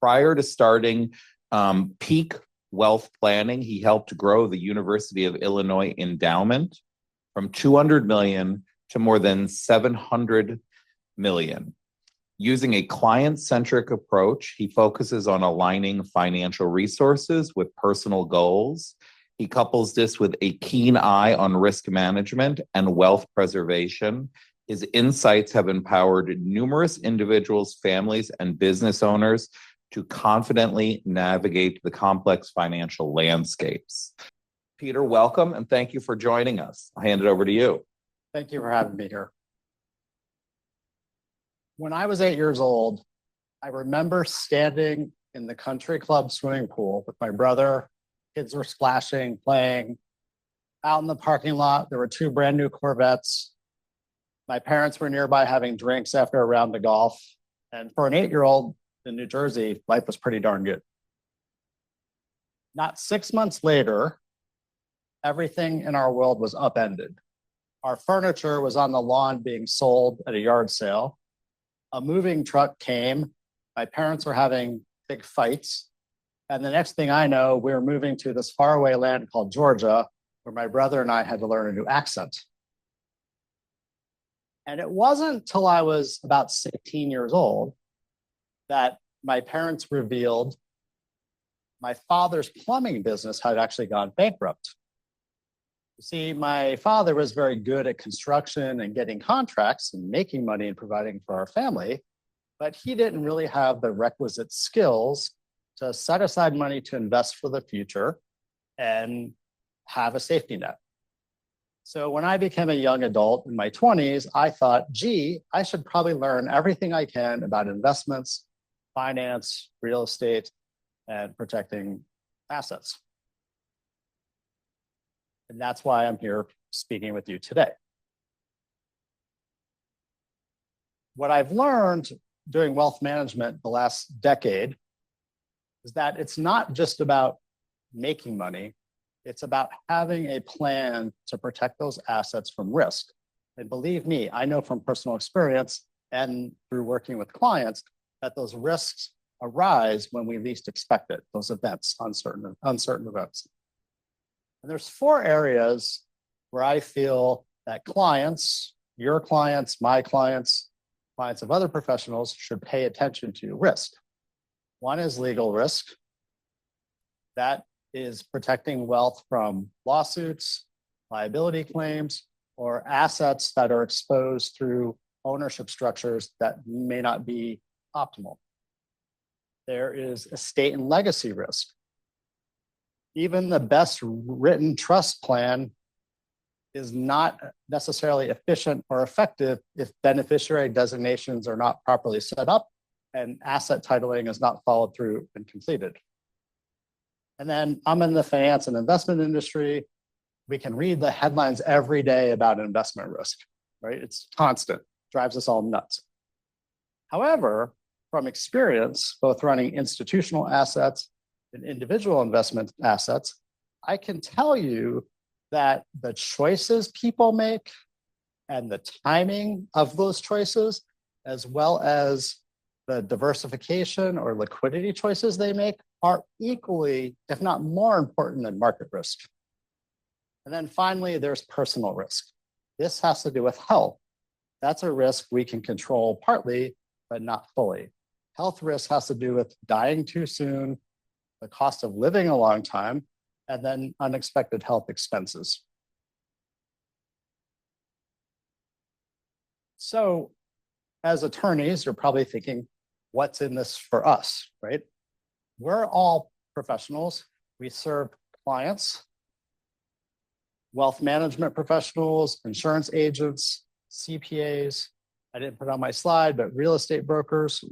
Prior to starting peak wealth planning, he helped grow the University of Illinois endowment from 200 million to more than 700 million. Using a client-centric approach, he focuses on aligning financial resources with personal goals. He couples this with a keen eye on risk management and wealth preservation. His insights have empowered numerous individuals, families, and business owners to confidently navigate the complex financial landscapes. Peter, welcome, and thank you for joining us. I hand it over to you. Thank you for having me here. When I was 8 years old, I remember standing in the country club swimming pool with my brother. Kids were splashing, playing. Out in the parking lot, there were 2 brand new Corvettes. My parents were nearby having drinks after a round of golf. And for an 8-year-old in New Jersey, life was pretty darn good. Not 6 months later, everything in our world was upended. Our furniture was on the lawn being sold at a yard sale. A moving truck came. My parents were having big fights. And the next thing I know, we were moving to this faraway land called Georgia, where my brother and I had to learn a new accent. And it wasn't till I was about 16 years old that my parents revealed my father's plumbing business had actually gone bankrupt. You see, my father was very good at construction and getting contracts and making money and providing for our family, but he didn't really have the requisite skills to set aside money to invest for the future and have a safety net. So when I became a young adult in my 20s, I thought, gee, I should probably learn everything I can about investments, finance, real estate, and protecting assets. And that's why I'm here speaking with you today. What I've learned doing wealth management the last decade is that it's not just about making money, it's about having a plan to protect those assets from risk. And believe me, I know from personal experience and through working with clients that those risks arise when we least expect it, those events, uncertain events. And there's 4 areas where I feel that clients, your clients, my clients, clients of other professionals should pay attention to risk. One is legal risk. That is protecting wealth from lawsuits, liability claims, or assets that are exposed through ownership structures that may not be optimal. There is estate and legacy risk. Even the best written trust plan is not necessarily efficient or effective if beneficiary designations are not properly set up and asset titling is not followed through and completed. And then I'm in the finance and investment industry. We can read the headlines every day about investment risk, right? It's constant, drives us all nuts. However, from experience, both running institutional assets and individual investment assets, I can tell you that the choices people make and the timing of those choices, as well as the diversification or liquidity choices they make, are equally, if not more important than market risk. And then finally, there's personal risk. This has to do with health. That's a risk we can control partly, but not fully. Health risk has to do with dying too soon, the cost of living a long time, and then unexpected health expenses. So as attorneys, you're probably thinking, what's in this for us, right? We're all professionals. We serve clients, wealth management professionals, insurance agents, CPAs. I didn't put it on my slide, but real estate brokers.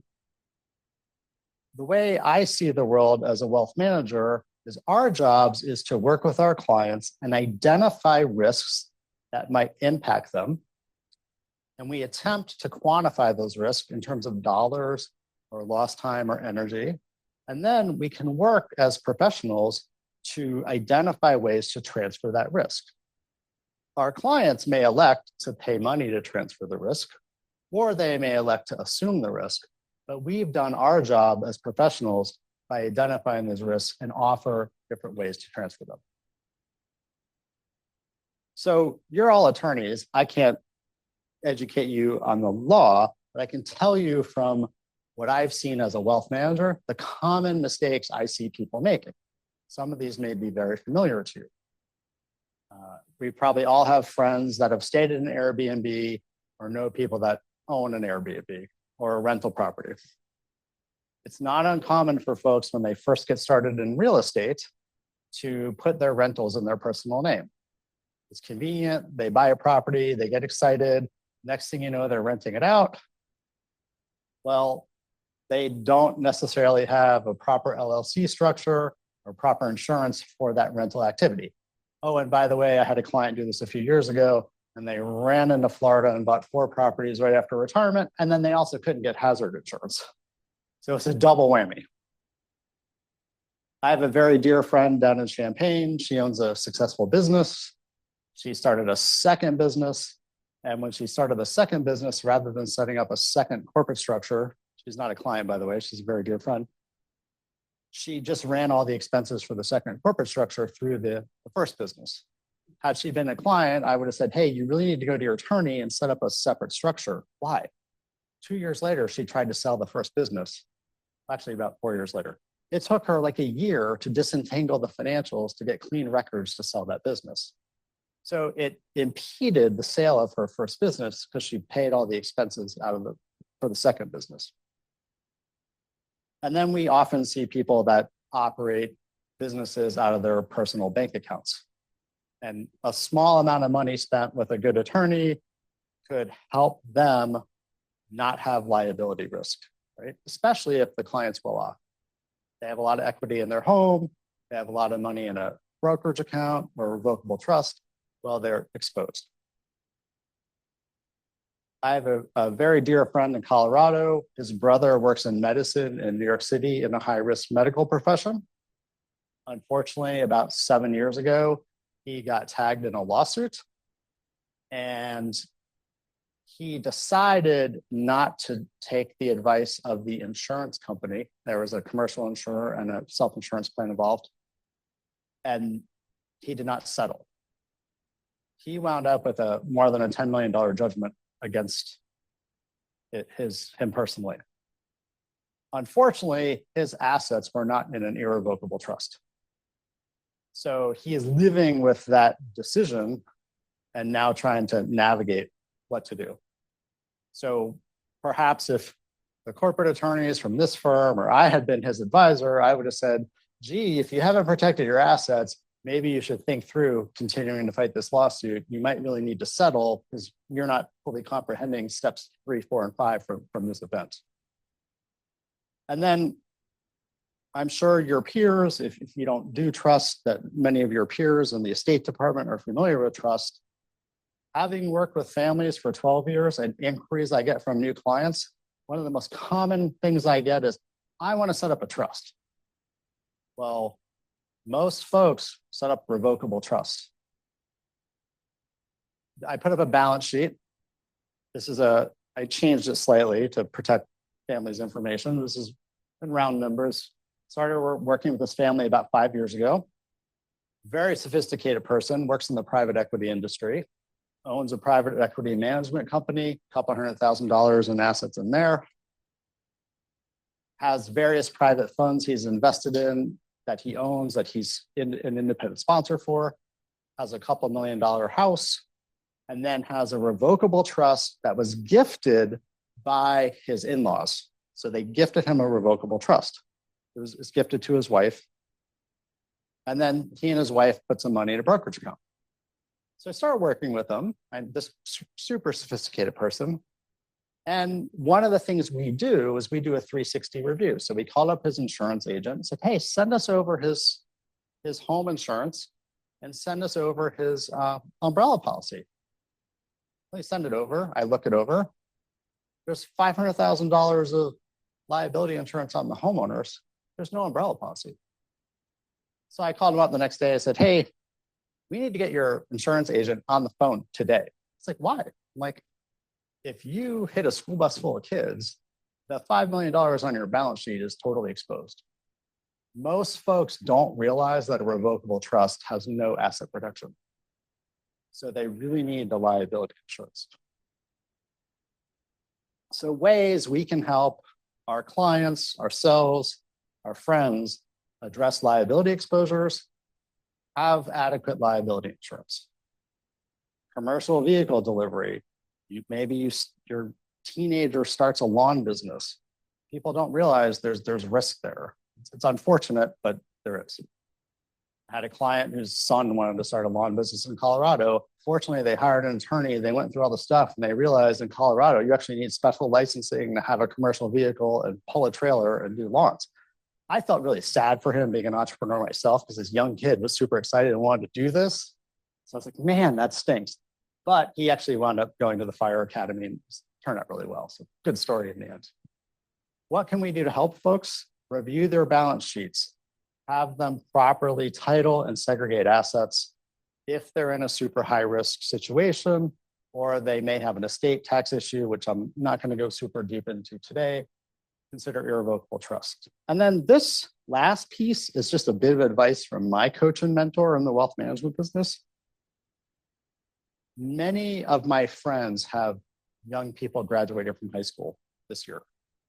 The way I see the world as a wealth manager is our jobs is to work with our clients and identify risks that might impact them. And we attempt to quantify those risks in terms of dollars or lost time or energy. And then we can work as professionals to identify ways to transfer that risk. Our clients may elect to pay money to transfer the risk, or they may elect to assume the risk. But we've done our job as professionals by identifying those risks and offer different ways to transfer them. So you're all attorneys. I can't educate you on the law, but I can tell you from what I've seen as a wealth manager, the common mistakes I see people making. Some of these may be very familiar to you. We probably all have friends that have stayed in an Airbnb or know people that own an Airbnb or a rental property. It's not uncommon for folks when they first get started in real estate to put their rentals in their personal name. It's convenient. They buy a property, they get excited. Next thing you know, they're renting it out. Well, they don't necessarily have a proper LLC structure or proper insurance for that rental activity. Oh, and by the way, I had a client do this a few years ago, and they ran into Florida and bought 4 properties right after retirement, and then they also couldn't get hazard insurance. So it's a double whammy. I have a very dear friend down in Champaign. She owns a successful business. She started a second business. And when she started the second business, rather than setting up a second corporate structure, she's not a client, by the way, she's a very dear friend. She just ran all the expenses for the second corporate structure through the first business. Had she been a client, I would have said, hey, you really need to go to your attorney and set up a separate structure. Why? 2 years later, she tried to sell the first business. Actually, about 4 years later. It took her like a year to disentangle the financials to get clean records to sell that business. So it impeded the sale of her first business because she paid all the expenses for the second business. And then we often see people that operate businesses out of their personal bank accounts. And a small amount of money spent with a good attorney could help them not have liability risk, right? Especially if the client's well off. They have a lot of equity in their home, they have a lot of money in a brokerage account or revocable trust, well, they're exposed. I have a very dear friend in Colorado. His brother works in medicine in New York City in a high-risk medical profession. Unfortunately, about 7 years ago, he got tagged in a lawsuit, and he decided not to take the advice of the insurance company. There was a commercial insurer and a self-insurance plan involved, and he did not settle. He wound up with a more than a $10 million judgment against him personally. Unfortunately, his assets were not in an irrevocable trust. So he is living with that decision and now trying to navigate what to do. So perhaps if the corporate attorneys from this firm or I had been his advisor, I would have said, gee, if you haven't protected your assets, maybe you should think through continuing to fight this lawsuit. You might really need to settle because you're not fully comprehending steps 3, 4, and 5 from this event. And then I'm sure your peers, if you don't do trust, that many of your peers in the estate department are familiar with trust. Having worked with families for 12 years and inquiries I get from new clients, one of the most common things I get is, I want to set up a trust. Well, most folks set up revocable trust. I put up a balance sheet. I changed it slightly to protect families' information. This is in round numbers. Started working with this family about 5 years ago. Very sophisticated person, works in the private equity industry, owns a private equity management company, $200,000 in assets in there, has various private funds he's invested in that he owns, that he's an independent sponsor for, has a couple $1 million house, and then has a revocable trust that was gifted by his in-laws. So they gifted him a revocable trust. It's gifted to his wife. And then he and his wife put some money in a brokerage account. So I started working with him, and this super sophisticated person. And one of the things we do is we do a 360 review. So we called up his insurance agent and said, hey, send us over his home insurance and send us over his umbrella policy. They send it over. I look it over. There's $500,000 of liability insurance on the homeowners. There's no umbrella policy. So I called him up the next day. I said, hey, we need to get your insurance agent on the phone today. It's like, why? I'm like, if you hit a school bus full of kids, the $5 million on your balance sheet is totally exposed. Most folks don't realize that a revocable trust has no asset protection. So they really need the liability insurance. So ways we can help our clients, ourselves, our friends address liability exposures, have adequate liability insurance. Commercial vehicle delivery. Your teenager starts a lawn business. People don't realize there's risk there. It's unfortunate, but there is. I had a client whose son wanted to start a lawn business in Colorado. Fortunately, they hired an attorney. They went through all the stuff and they realized in Colorado, you actually need special licensing to have a commercial vehicle and pull a trailer and do lawns. I felt really sad for him being an entrepreneur myself because this young kid was super excited and wanted to do this. So I was like, man, that stinks. But he actually wound up going to the fire academy and turned out really well. So good story in the end. What can we do to help folks? Review their balance sheets, have them properly title and segregate assets. If they're in a super high risk situation, or they may have an estate tax issue, which I'm not going to go super deep into today, consider irrevocable trust. And then this last piece is just a bit of advice from my coach and mentor in the wealth management business. Many of my friends have young people graduating from high school this year,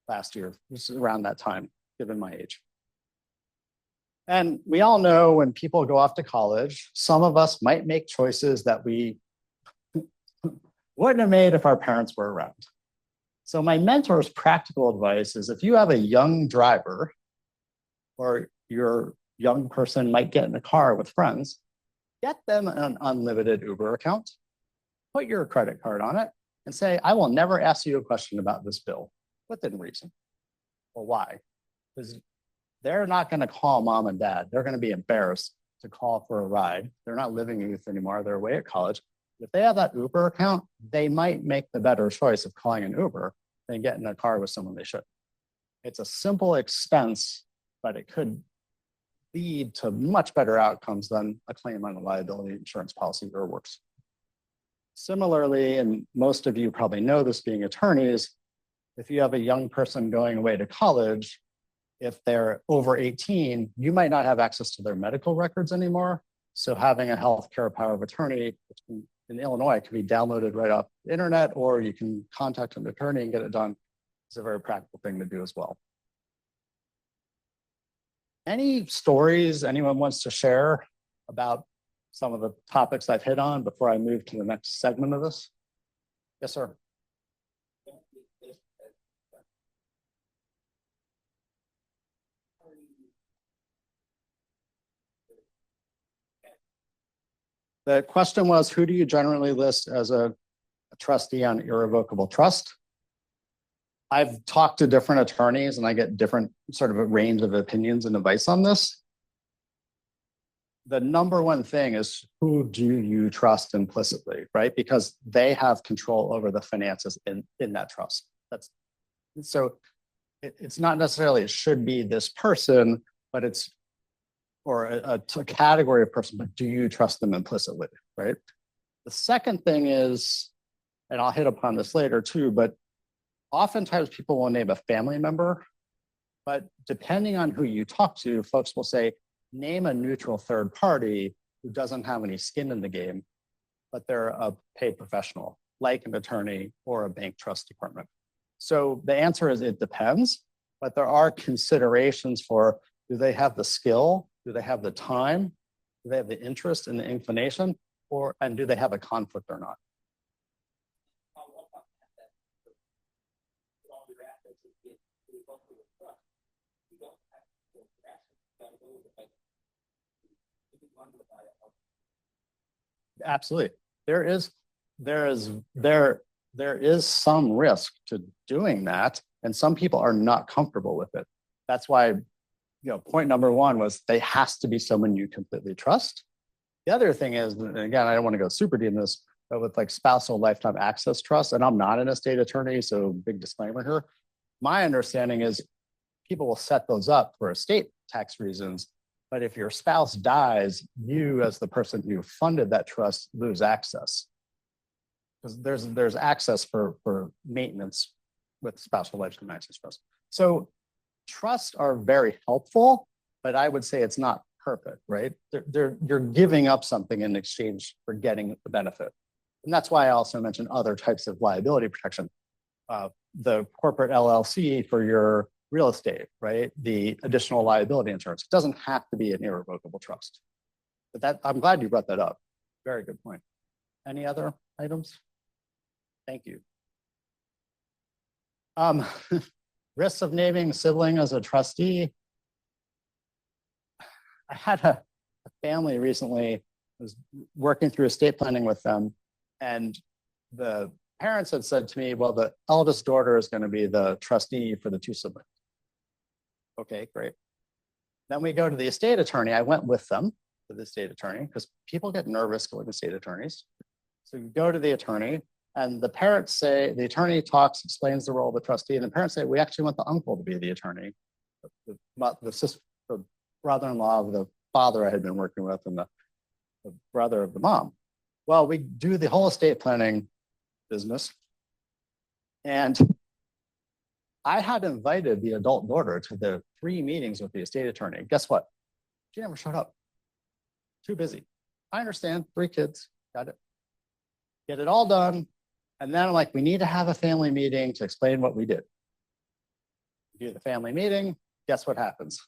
last year, this is around that time, given my age. And we all know when people go off to college, some of us might make choices that we wouldn't have made if our parents were around. So my mentor's practical advice is if you have a young driver or your young person might get in a car with friends, get them an unlimited Uber account, put your credit card on it and say, I will never ask you a question about this bill within reason. Well, why? Because they're not going to call mom and dad. They're going to be embarrassed to call for a ride. They're not living in youth anymore. They're away at college. If they have that Uber account, they might make the better choice of calling an Uber than getting in a car with someone they should. It's a simple expense, but it could lead to much better outcomes than a claim on a liability insurance policy or worse. Similarly, and most of you probably know this being attorneys, if you have a young person going away to college, if they're over 18, you might not have access to their medical records anymore. So having a healthcare power of attorney in Illinois can be downloaded right off the internet, or you can contact an attorney and get it done. It's a very practical thing to do as well. Any stories anyone wants to share about some of the topics I've hit on before I move to the next segment of this? Yes, sir. The question was, who do you generally list as a trustee on irrevocable trust? I've talked to different attorneys and I get different sort of a range of opinions and advice on this. The number one thing is, who do you trust implicitly, right? Because they have control over the finances in that trust. It's not necessarily it should be this person, but it's or a category of person, but do you trust them implicitly, right? The second thing is, and I'll hit upon this later too, but oftentimes people will name a family member, but depending on who you talk to, folks will say, name a neutral third party who doesn't have any skin in the game, but they're a paid professional, like an attorney or a bank trust department. So the answer is it depends, but there are considerations for, do they have the skill? Do they have the time? Do they have the interest and the inclination? And do they have a conflict or not? Absolutely. There is some risk to doing that, and some people are not comfortable with it. That's why, point number one was they has to be someone you completely trust. The other thing is, and again, I don't want to go super deep in this, but with like spousal lifetime access trust, and I'm not an estate attorney, so big disclaimer here. My understanding is people will set those up for estate tax reasons, but if your spouse dies, you as the person who funded that trust lose access. Because there's access for maintenance with spousal lifetime access trust. So trusts are very helpful, but I would say it's not perfect, right? You're giving up something in exchange for getting the benefit. And that's why I also mentioned other types of liability protection. The corporate LLC for your real estate, right? The additional liability insurance. It doesn't have to be an irrevocable trust. But that, I'm glad you brought that up. Very good point. Any other items? Thank you. Risks of naming a sibling as a trustee. I had a family recently, I was working through estate planning with them, and the parents had said to me, well, the eldest daughter is going to be the trustee for the two siblings. Okay, great. Then we go to the estate attorney. I went with them to the estate attorney because people get nervous going to estate attorneys. So you go to the attorney, and the parents say, the attorney talks, explains the role of the trustee, and the parents say, we actually want the uncle to be the attorney, the brother-in-law of the father I had been working with, and the brother of the mom. Well, we do the whole estate planning business. And I had invited the adult daughter to the 3 meetings with the estate attorney. Guess what? She never showed up. Too busy. I understand, 3 kids, got it. Get it all done. And then I'm like, we need to have a family meeting to explain what we did. We do the family meeting. Guess what happens?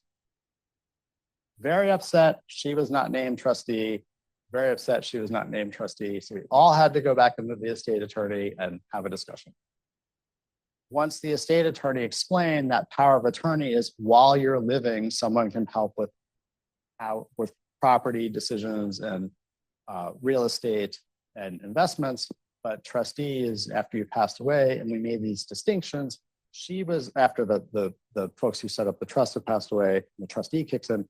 Very upset. She was not named trustee. Very upset she was not named trustee. So we all had to go back into the estate attorney and have a discussion. Once the estate attorney explained that power of attorney is while you're living, someone can help with property decisions and real estate and investments, but trustee is after you passed away, and we made these distinctions. She was after the folks who set up the trust have passed away, and the trustee kicks in.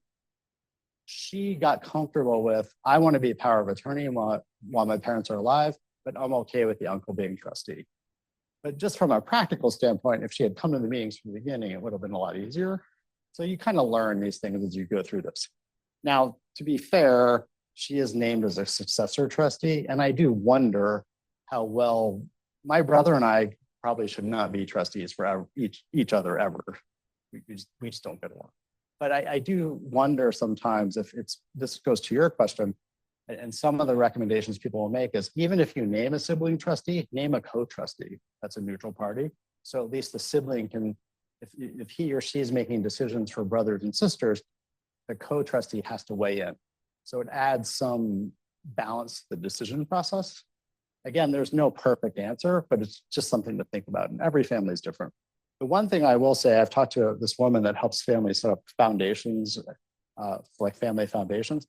She got comfortable with, I want to be a power of attorney while my parents are alive, but I'm okay with the uncle being trustee. But just from a practical standpoint, if she had come to the meetings from the beginning, it would have been a lot easier. So you kind of learn these things as you go through this. Now, to be fair, she is named as a successor trustee, and I do wonder how well my brother and I probably should not be trustees for each other ever. We just don't get along. But I do wonder sometimes if this goes to your question, and some of the recommendations people will make is even if you name a sibling trustee, name a co-trustee. That's a neutral party. So at least the sibling can, if he or she is making decisions for brothers and sisters, the co-trustee has to weigh in. So it adds some balance to the decision process. Again, there's no perfect answer, but it's just something to think about. And every family is different. The one thing I will say, I've talked to this woman that helps families set up foundations, like family foundations.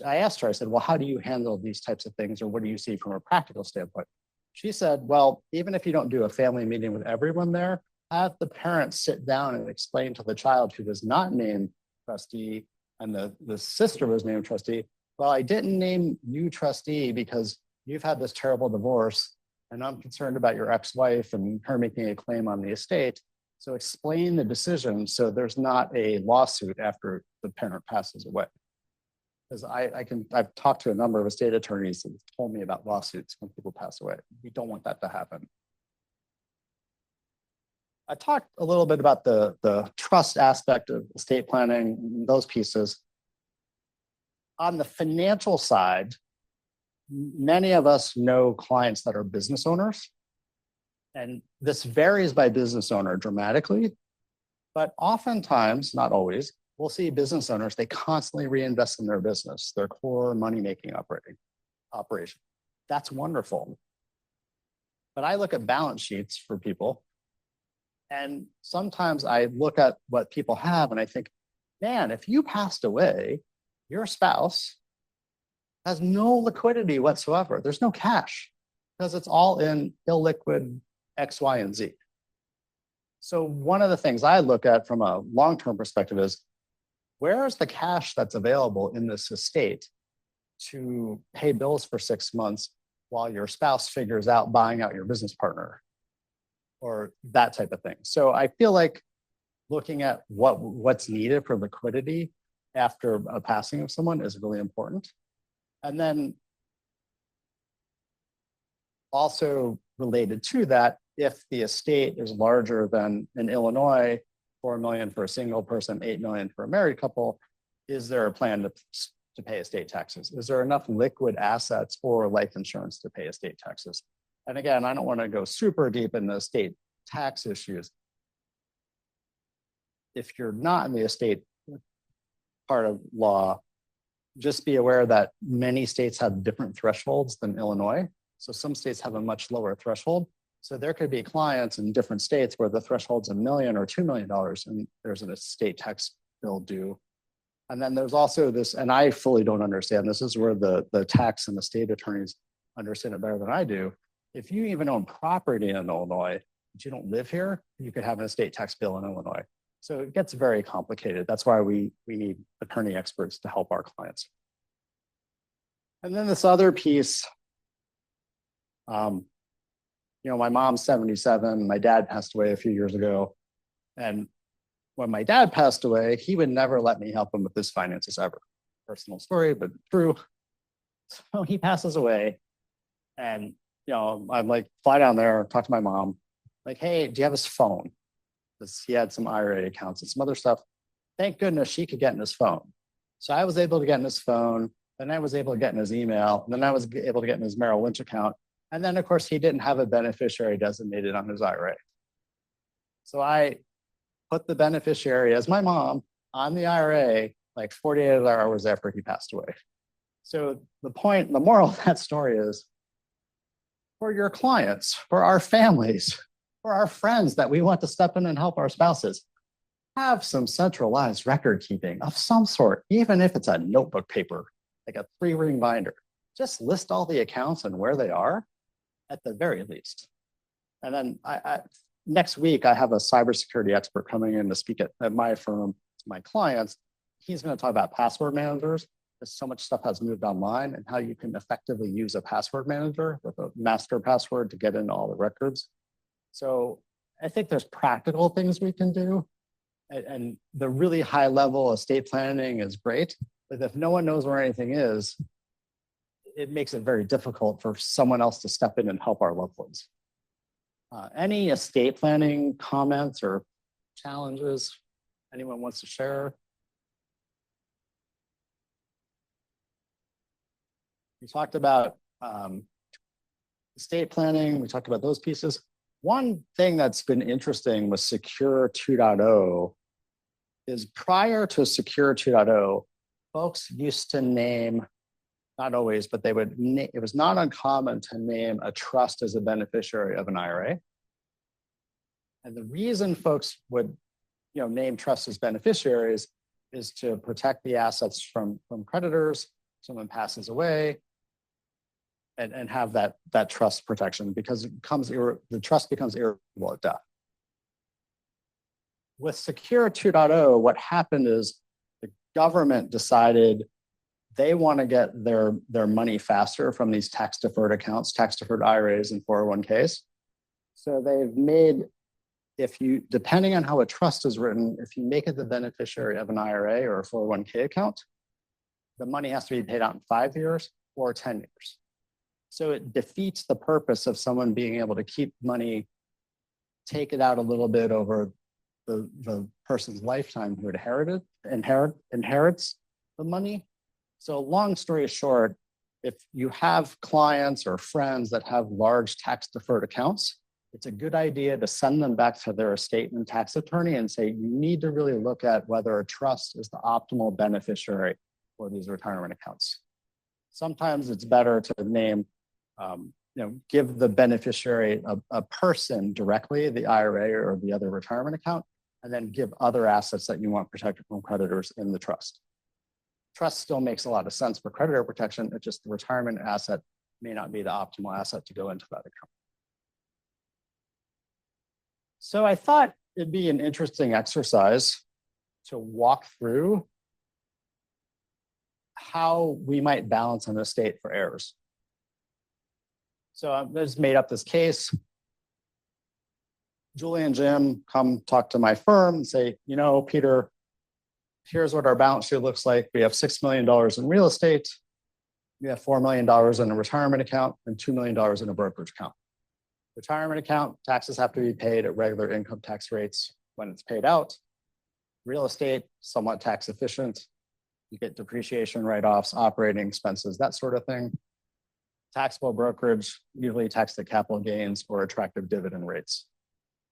I asked her, I said, well, how do you handle these types of things? Or what do you see from a practical standpoint? She said, well, even if you don't do a family meeting with everyone there, have the parents sit down and explain to the child who was not named trustee and the sister was named trustee, well, I didn't name you trustee because you've had this terrible divorce and I'm concerned about your ex-wife and her making a claim on the estate. So explain the decision so there's not a lawsuit after the parent passes away. Because I've talked to a number of estate attorneys that have told me about lawsuits when people pass away. We don't want that to happen. I talked a little bit about the trust aspect of estate planning, those pieces. On the financial side, many of us know clients that are business owners. And this varies by business owner dramatically, but oftentimes, not always, we'll see business owners, they constantly reinvest in their business, their core money-making operation. That's wonderful. But I look at balance sheets for people, and sometimes I look at what people have and I think, man, if you passed away, your spouse has no liquidity whatsoever. There's no cash because it's all in illiquid X, Y, and Z. So one of the things I look at from a long-term perspective is, where is the cash that's available in this estate to pay bills for 6 months while your spouse figures out buying out your business partner or that type of thing? So I feel like looking at what's needed for liquidity after a passing of someone is really important. And then also related to that if the estate is larger than in Illinois, 4 million for a single person, 8 million for a married couple, is there a plan to pay estate taxes? Is there enough liquid assets or life insurance to pay estate taxes? And again, I don't want to go super deep in the estate tax issues. If you're not in the estate part of law, just be aware that many states have different thresholds than Illinois. So some states have a much lower threshold. So there could be clients in different states where the threshold's $1 million or $2 million, and there's an estate tax bill due. And then there's also this, and I fully don't understand, this is where the tax and the state attorneys understand it better than I do. If you even own property in Illinois, but you don't live here, you could have an estate tax bill in Illinois. So it gets very complicated. That's why we need attorney experts to help our clients. And then this other piece, my mom's 77, my dad passed away a few years ago. And when my dad passed away, he would never let me help him with his finances ever. Personal story, but true. So he passes away. And, I'm like, fly down there, talk to my mom. Like, hey, do you have his phone? Because he had some IRA accounts and some other stuff. Thank goodness she could get in his phone. So I was able to get in his phone. Then I was able to get in his email. And then I was able to get in his Merrill Lynch account. And then, of course, he didn't have a beneficiary designated on his IRA. So I put the beneficiary as my mom on the IRA like 48 hours after he passed away. So the moral of that story is, for your clients, for our families, for our friends that we want to step in and help our spouses, have some centralized record keeping of some sort, even if it's a notebook paper, like a 3-ring binder. Just list all the accounts and where they are at the very least. And then next week, I have a cybersecurity expert coming in to speak at my firm to my clients. He's going to talk about password managers, because so much stuff has moved online, and how you can effectively use a password manager with a master password to get into all the records. So I think there's practical things we can do. And the really high level estate planning is great, but if no one knows where anything is, it makes it very difficult for someone else to step in and help our loved ones. Any estate planning comments or challenges anyone wants to share? We talked about estate planning. We talked about those pieces. One thing that's been interesting with Secure 2.0 is prior to Secure 2.0, folks used to name, not always, but it was not uncommon to name a trust as a beneficiary of an IRA. And the reason folks would name trusts as beneficiaries is to protect the assets from creditors. Someone passes away, and have that trust protection, because the trust becomes irrevocable at death. With Secure 2.0, what happened is the government decided they want to get their money faster from these tax-deferred accounts, tax-deferred IRAs and 401ks. So they've made, depending on how a trust is written, if you make it the beneficiary of an IRA or a 401k account, the money has to be paid out in 5 years or 10 years. So it defeats the purpose of someone being able to keep money, take it out a little bit over the person's lifetime who inherits the money. So long story short, if you have clients or friends that have large tax-deferred accounts, it's a good idea to send them back to their estate and tax attorney and say, you need to really look at whether a trust is the optimal beneficiary for these retirement accounts. Sometimes it's better to name, give the beneficiary a person directly, the IRA or the other retirement account, and then give other assets that you want protected from creditors in the trust. Trust still makes a lot of sense for creditor protection. It's just the retirement asset may not be the optimal asset to go into that account. So I thought it'd be an interesting exercise to walk through how we might balance an estate for heirs. So I just made up this case. Julie and Jim come talk to my firm and say, Peter, here's what our balance sheet looks like. We have $6 million in real estate. We have $4 million in a retirement account and $2 million in a brokerage account. Retirement account, taxes have to be paid at regular income tax rates when it's paid out. Real estate, somewhat tax efficient. You get depreciation write-offs, operating expenses, that sort of thing. Taxable brokerage, usually taxed at capital gains or attractive dividend rates.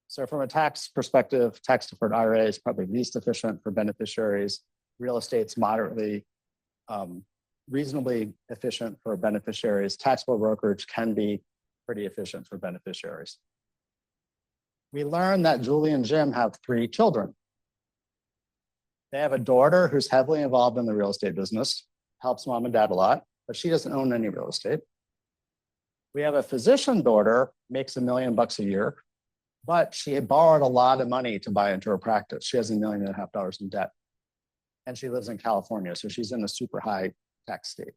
So from a tax perspective, tax-deferred IRA is probably least efficient for beneficiaries. Real estate's moderately, reasonably efficient for beneficiaries. Taxable brokerage can be pretty efficient for beneficiaries. We learned that Julie and Jim have 3 children. They have a daughter who's heavily involved in the real estate business, helps mom and dad a lot, but she doesn't own any real estate. We have a physician daughter, makes $1 million a year, but she had borrowed a lot of money to buy into her practice. She has $1.5 million in debt. And she lives in California, so she's in a super high tax state.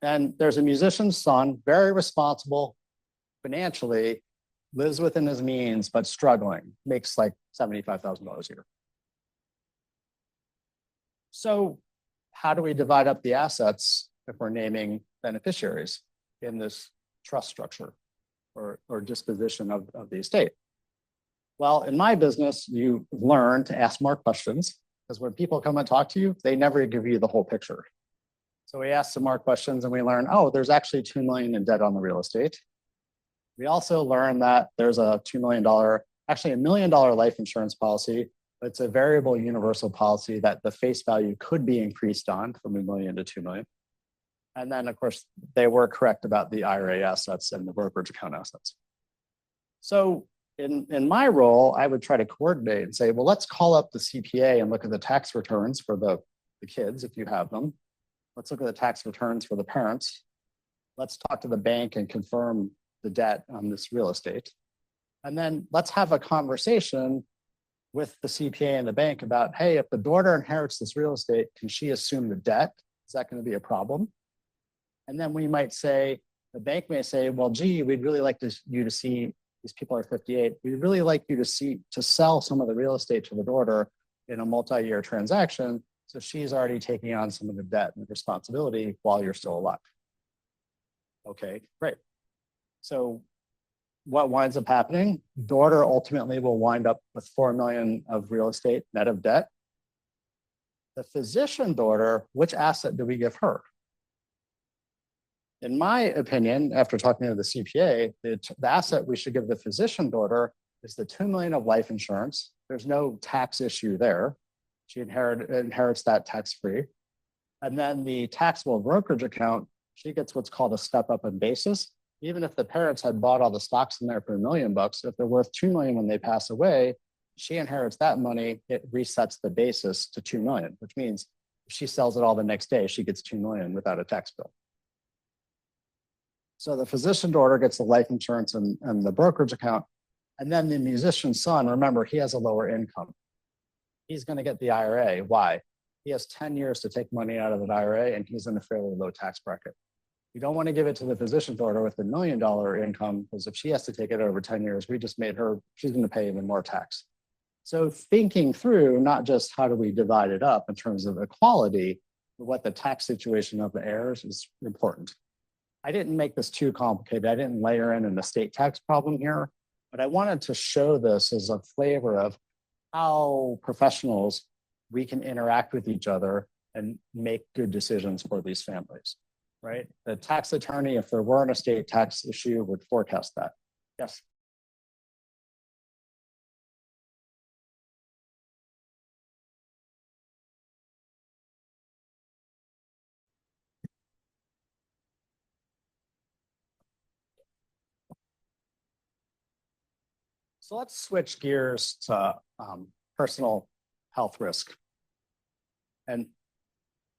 And there's a musician's son, very responsible financially, lives within his means, but struggling, makes like $75,000 a year. So how do we divide up the assets if we're naming beneficiaries in this trust structure or disposition of the estate? Well, in my business, you learn to ask more questions, because when people come and talk to you, they never give you the whole picture. So we ask some more questions and we learn, oh, there's actually $2 million in debt on the real estate. We also learn that there's a $2 million, actually $1 million life insurance policy. It's a variable universal policy that the face value could be increased on from $1 million to $2 million. And then, of course, they were correct about the IRA assets and the brokerage account assets. So in my role, I would try to coordinate and say, well, let's call up the CPA and look at the tax returns for the kids, if you have them. Let's look at the tax returns for the parents. Let's talk to the bank and confirm the debt on this real estate. And then let's have a conversation with the CPA and the bank about, hey, if the daughter inherits this real estate, can she assume the debt? Is that going to be a problem? And then we might say, the bank may say, well, gee, we'd really like you to see, these people are 58, we'd really like you to sell some of the real estate to the daughter in a multi-year transaction. So she's already taking on some of the debt and responsibility while you're still alive. Okay, great. So what winds up happening? Daughter ultimately will wind up with $4 million of real estate net of debt. The physician daughter, which asset do we give her? In my opinion, after talking to the CPA, the asset we should give the physician daughter is the $2 million of life insurance. There's no tax issue there. She inherits that tax-free. And then the taxable brokerage account, she gets what's called a step up in basis. Even if the parents had bought all the stocks in there for $1 million, if they're worth $2 million when they pass away, she inherits that money, it resets the basis to $2 million, which means if she sells it all the next day, she gets $2 million without a tax bill. So the physician daughter gets the life insurance and the brokerage account. And then the musician's son, remember, he has a lower income. He's going to get the IRA. Why? He has 10 years to take money out of that IRA, and he's in a fairly low tax bracket. You don't want to give it to the physician daughter with $1 million income, because if she has to take it over 10 years, we just made her, she's going to pay even more tax. So thinking through not just how do we divide it up in terms of equality, but what the tax situation of the heirs is important. I didn't make this too complicated. I didn't layer in an estate tax problem here, but I wanted to show this as a flavor of how professionals, we can interact with each other and make good decisions for these families, right? The tax attorney, if there were an estate tax issue, would forecast that. Yes. So let's switch gears to personal health risk. And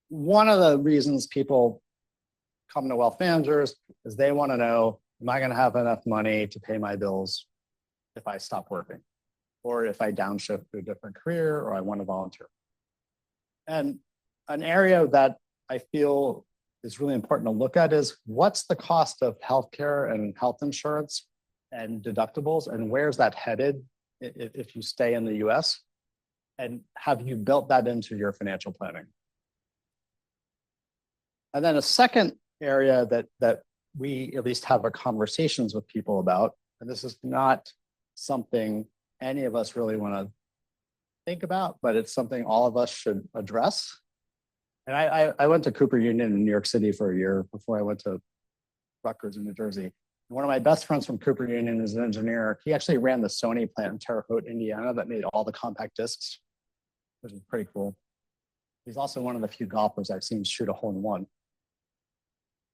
one of the reasons people come to wealth managers is they want to know, am I going to have enough money to pay my bills if I stop working, or if I downshift to a different career, or I want to volunteer? And an area that I feel is really important to look at is what's the cost of healthcare and health insurance and deductibles, and where's that headed if you stay in the US? And have you built that into your financial planning? And then a second area that we at least have our conversations with people about, and this is not something any of us really want to think about, but it's something all of us should address. And I went to Cooper Union in New York City for a year before I went to Rutgers in New Jersey. And one of my best friends from Cooper Union is an engineer. He actually ran the Sony plant in Terre Haute, Indiana, that made all the compact discs, which is pretty cool. He's also one of the few golfers I've seen shoot a hole in one.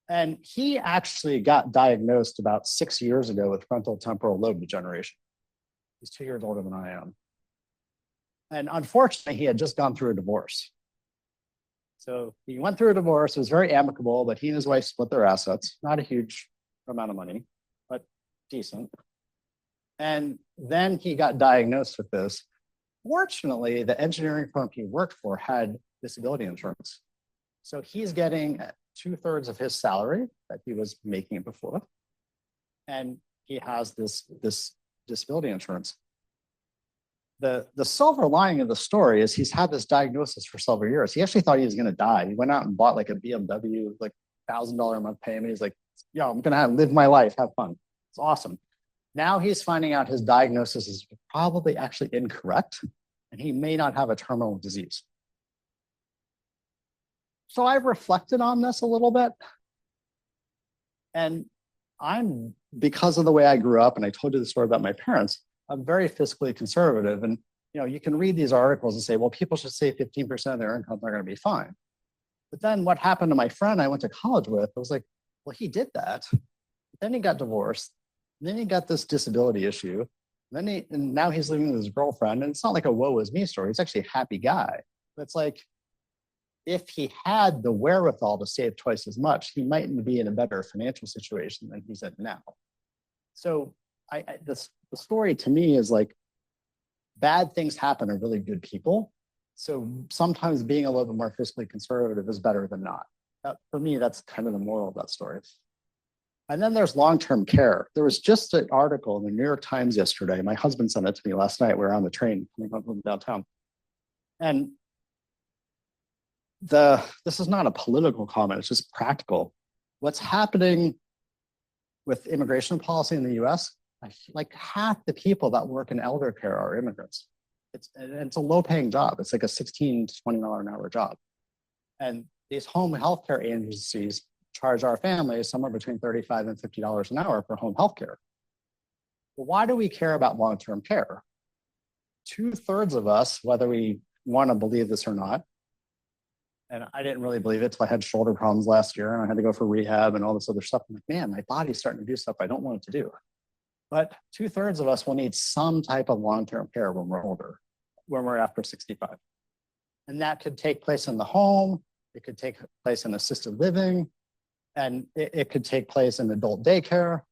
And he actually got diagnosed about 6 years ago with frontal temporal lobe degeneration. He's 2 years older than I am. And unfortunately, he had just gone through a divorce. So he went through a divorce. It was very amicable, but he and his wife split their assets. Not a huge amount of money, but decent. And then he got diagnosed with this. Fortunately, the engineering firm he worked for had disability insurance. So he's getting 2/3 of his salary that he was making before. And he has this disability insurance. The silver lining of the story is he's had this diagnosis for several years. He actually thought he was going to die. He went out and bought like a BMW, like $1,000 a month payment. He's like, yo, I'm going to live my life, have fun. It's awesome. Now he's finding out his diagnosis is probably actually incorrect, and he may not have a terminal disease. So I've reflected on this a little bit. And because of the way I grew up, and I told you the story about my parents, I'm very fiscally conservative. And you can read these articles and say, well, people should save 15% of their income, they're going to be fine. But then what happened to my friend I went to college with, I was like, well, he did that. Then he got divorced. Then he got this disability issue. And now he's living with his girlfriend. And it's not like a woe is me story. He's actually a happy guy. But it's like, if he had the wherewithal to save twice as much, he might be in a better financial situation than he's in now. So the story to me is like, bad things happen to really good people. So sometimes being a little bit more fiscally conservative is better than not. For me, that's kind of the moral of that story. And then there's long-term care. There was just an article in the New York Times yesterday. My husband sent it to me last night. We were on the train coming up from downtown. And this is not a political comment, it's just practical. What's happening with immigration policy in the US, like half the people that work in elder care are immigrants. It's a low-paying job. It's like a $16 to $20 an hour job. And these home healthcare agencies charge our families somewhere between $35 and $50 an hour for home healthcare. Well, why do we care about long-term care? 2/3 of us, whether we want to believe this or not, and I didn't really believe it till I had shoulder problems last year and I had to go for rehab and all this other stuff. I'm like, man, my body's starting to do stuff I don't want it to do. But 2/3 of us will need some type of long-term care when we're older, when we're after 65. And that could take place in the home, it could take place in assisted living, and it could take place in adult daycare.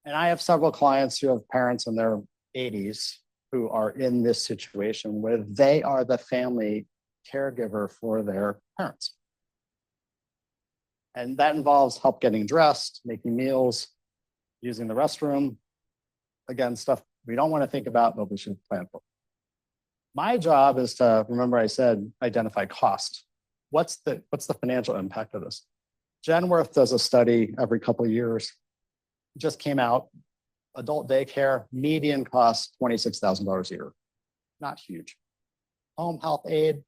And I have several clients who have parents in their 80s who are in this situation where they are the family caregiver for their parents. And that involves help getting dressed, making meals, using the restroom. Again, stuff we don't want to think about, but we should plan for. My job is to, remember I said, identify cost. What's the financial impact of this? Genworth does a study every couple of years. It just came out. Adult daycare, median cost $26,000 a year. Not huge. Home health aid,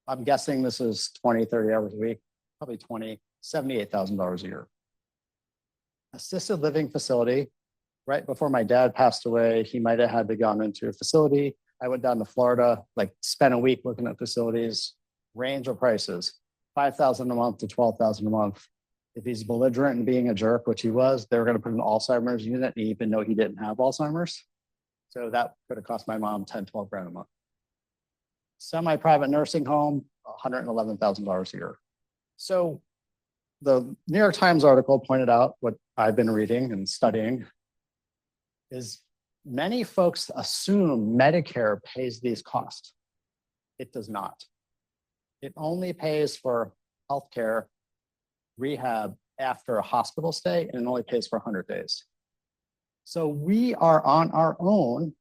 I'm guessing this is 20, 30 hours a week, probably $78,000 a year. Assisted living facility, right before my dad passed away, he might have had to gone into a facility. I went down to Florida, like spent a week looking at facilities, range of prices, $5,000 a month to $12,000 a month. If he's belligerent and being a jerk, which he was, they were going to put an Alzheimer's unit, even though he didn't have Alzheimer's. So that could have cost my mom 10, 12 grand a month. Semi-private nursing home, $111,000 a year. So the New York Times article pointed out what I've been reading and studying is many folks assume Medicare pays these costs. It does not. It only pays for healthcare, rehab after a hospital stay, and it only pays for 100 days. So we are on our own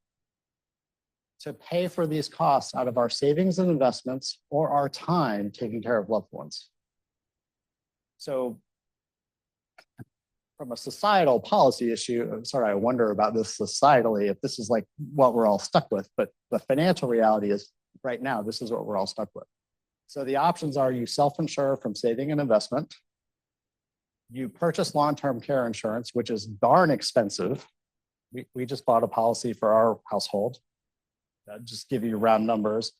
to pay for these costs out of our savings and investments or our time taking care of loved ones. So from a societal policy issue, I wonder about this societally, if this is like what we're all stuck with, but the financial reality is right now, this is what we're all stuck with. So the options are you self-insure from saving and investment, you purchase long-term care insurance, which is darn expensive. We just bought a policy for our household. Just give you round numbers.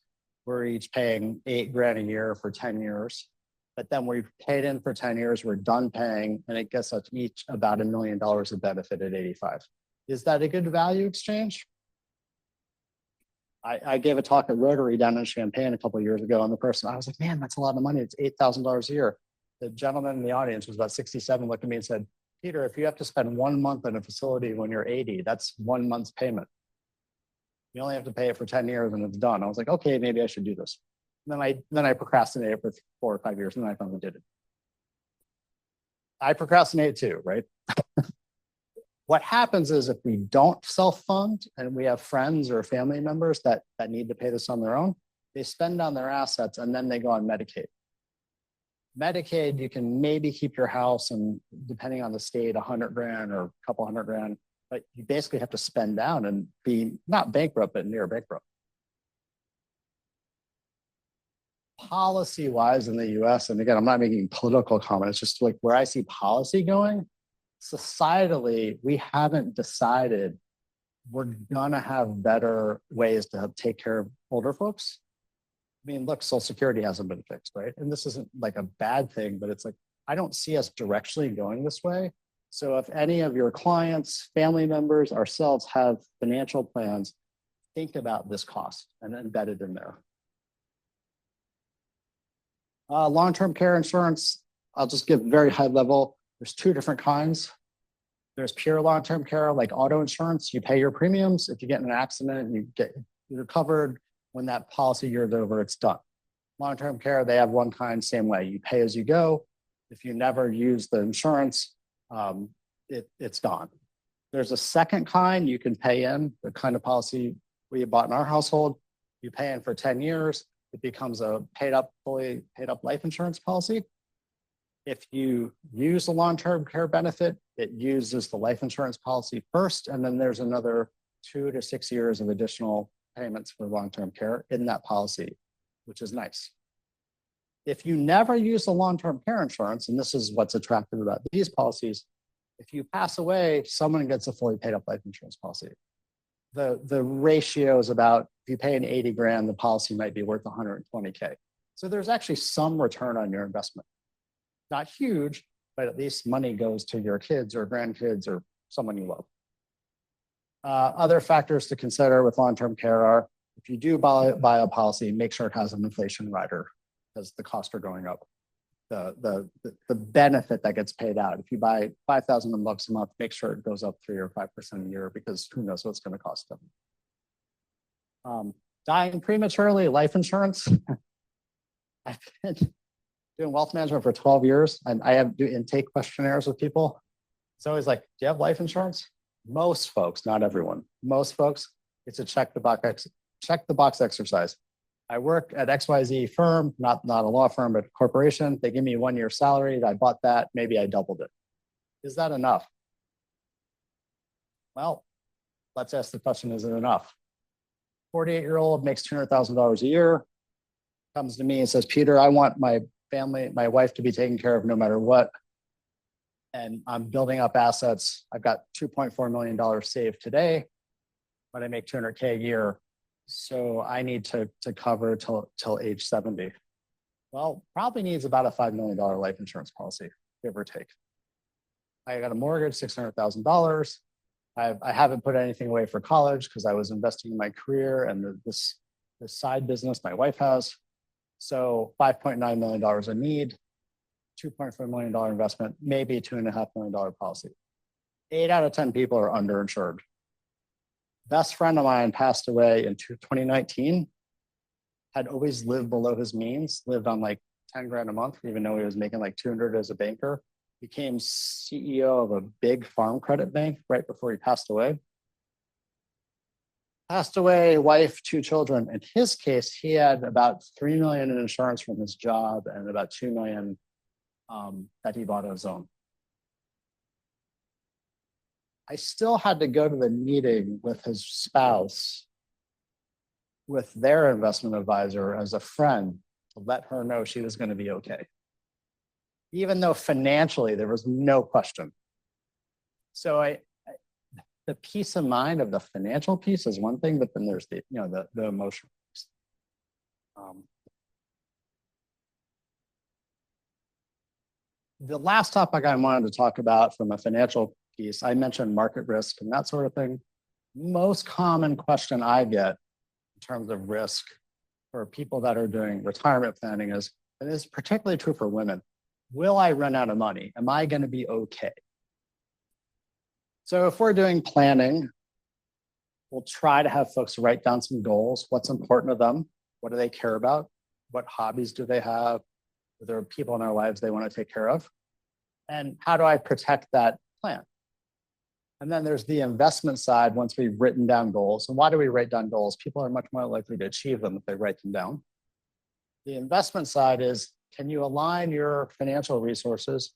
We're each paying $8,000 a year for 10 years. But then we've paid in for 10 years, we're done paying, and it gets us each about $1 million of benefit at 85. Is that a good value exchange? I gave a talk at Rotary down in Champaign a couple of years ago, and the person, I was like, man, that's a lot of money. It's $8,000 a year. The gentleman in the audience was about 67, looked at me and said, Peter, if you have to spend 1 month in a facility when you're 80, that's 1 month's payment. You only have to pay it for 10 years and it's done. I was like, okay, maybe I should do this. And then I procrastinated for 4 or 5 years, and then I finally did it. I procrastinate too, right? What happens is if we don't self-fund and we have friends or family members that need to pay this on their own, they spend on their assets and then they go on Medicaid. Medicaid, you can maybe keep your house and depending on the state, $100,000 or a couple $100,000, but you basically have to spend down and be not bankrupt, but near bankrupt. Policy-wise in the US, and again, I'm not making political comments, just like where I see policy going, societally, we haven't decided we're gonna have better ways to take care of older folks. I mean, look, Social Security hasn't been fixed, right? And this isn't like a bad thing, but it's like, I don't see us directionally going this way. So if any of your clients, family members, ourselves have financial plans, think about this cost and embed it in there. Long-term care insurance, I'll just give very high level. There's 2 different kinds. There's pure long-term care, like auto insurance. You pay your premiums. If you get in an accident, you're covered. When that policy year is over, it's done. Long-term care, they have one kind, same way. You pay as you go. If you never use the insurance, it's gone. There's a second kind you can pay in, the kind of policy we bought in our household. You pay in for 10 years. It becomes a fully paid up life insurance policy. If you use the long-term care benefit, it uses the life insurance policy first, and then there's another 2 to 6 years of additional payments for long-term care in that policy, which is nice. If you never use the long-term care insurance, and this is what's attractive about these policies, if you pass away, someone gets a fully paid up life insurance policy. The ratio is about, if you pay an 80 grand, the policy might be worth 120K. So there's actually some return on your investment. Not huge, but at least money goes to your kids or grandkids or someone you love. Other factors to consider with long-term care are, if you do buy a policy, make sure it has an inflation rider because the costs are going up. The benefit that gets paid out. If you buy $5,000 a month, make sure it goes up 3 or 5% a year because who knows what it's going to cost them. Dying prematurely, life insurance. I've been doing wealth management for 12 years, and I have do intake questionnaires with people. It's always like, do you have life insurance? Most folks, not everyone. Most folks, it's a check the box exercise. I work at XYZ firm, not a law firm, but a corporation. They give me 1 year salary. I bought that. Maybe I doubled it. Is that enough? Well, let's ask the question, is it enough? 48-year-old makes $200,000 a year, comes to me and says, Peter, I want my family, my wife to be taken care of no matter what. And I'm building up assets. I've got $2.4 million saved today, but I make $200K a year. So I need to cover till age 70. Well, probably needs about a $5 million life insurance policy, give or take. I got a mortgage, $600,000. I haven't put anything away for college because I was investing in my career and this side business my wife has. So $5.9 million a need, $2.4 million investment, maybe $2.5 million policy. 8 out of 10 people are underinsured. Best friend of mine passed away in 2019, had always lived below his means, lived on like 10 grand a month, even though he was making like 200 as a banker. Became CEO of a big farm credit bank right before he passed away. Passed away, wife, 2 children. In his case, he had about $3 million in insurance from his job and about $2 million that he bought on his own. I still had to go to the meeting with his spouse, with their investment advisor as a friend, to let her know she was going to be okay. Even though financially there was no question. So the peace of mind of the financial piece is one thing, but then there's the emotional piece. The last topic I wanted to talk about from a financial piece, I mentioned market risk and that sort of thing. Most common question I get in terms of risk for people that are doing retirement planning is, and this is particularly true for women, will I run out of money? Am I going to be okay? So if we're doing planning, we'll try to have folks write down some goals. What's important to them? What do they care about? What hobbies do they have? Are there people in their lives they want to take care of? And how do I protect that plan? And then there's the investment side once we've written down goals. And why do we write down goals? People are much more likely to achieve them if they write them down. The investment side is, can you align your financial resources,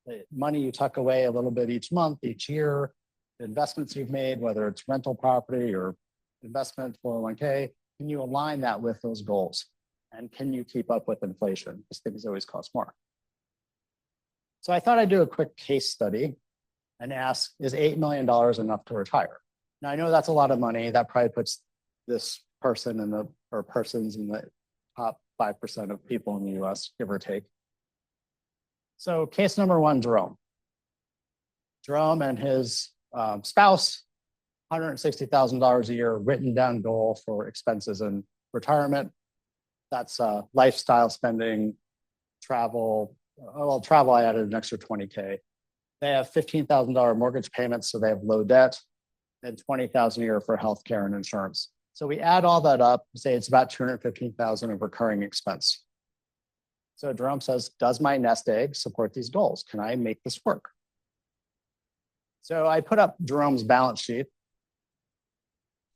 the money you tuck away a little bit each month, each year, the investments you've made, whether it's rental property or investment 401k, can you align that with those goals? And can you keep up with inflation? Because things always cost more. So I thought I'd do a quick case study and ask, is $8 million enough to retire? Now I know that's a lot of money. That probably puts this person or persons in the top 5% of people in the US, give or take. So case number one, Jerome. Jerome and his spouse, $160,000 a year written down goal for expenses in retirement. That's lifestyle spending, travel. Well, travel, I added an extra 20K. They have $15,000 mortgage payments, so they have low debt, and $20,000 a year for healthcare and insurance. So we add all that up, say it's about $215,000 of recurring expense. So Jerome says, does my nest egg support these goals? Can I make this work? So I put up Jerome's balance sheet.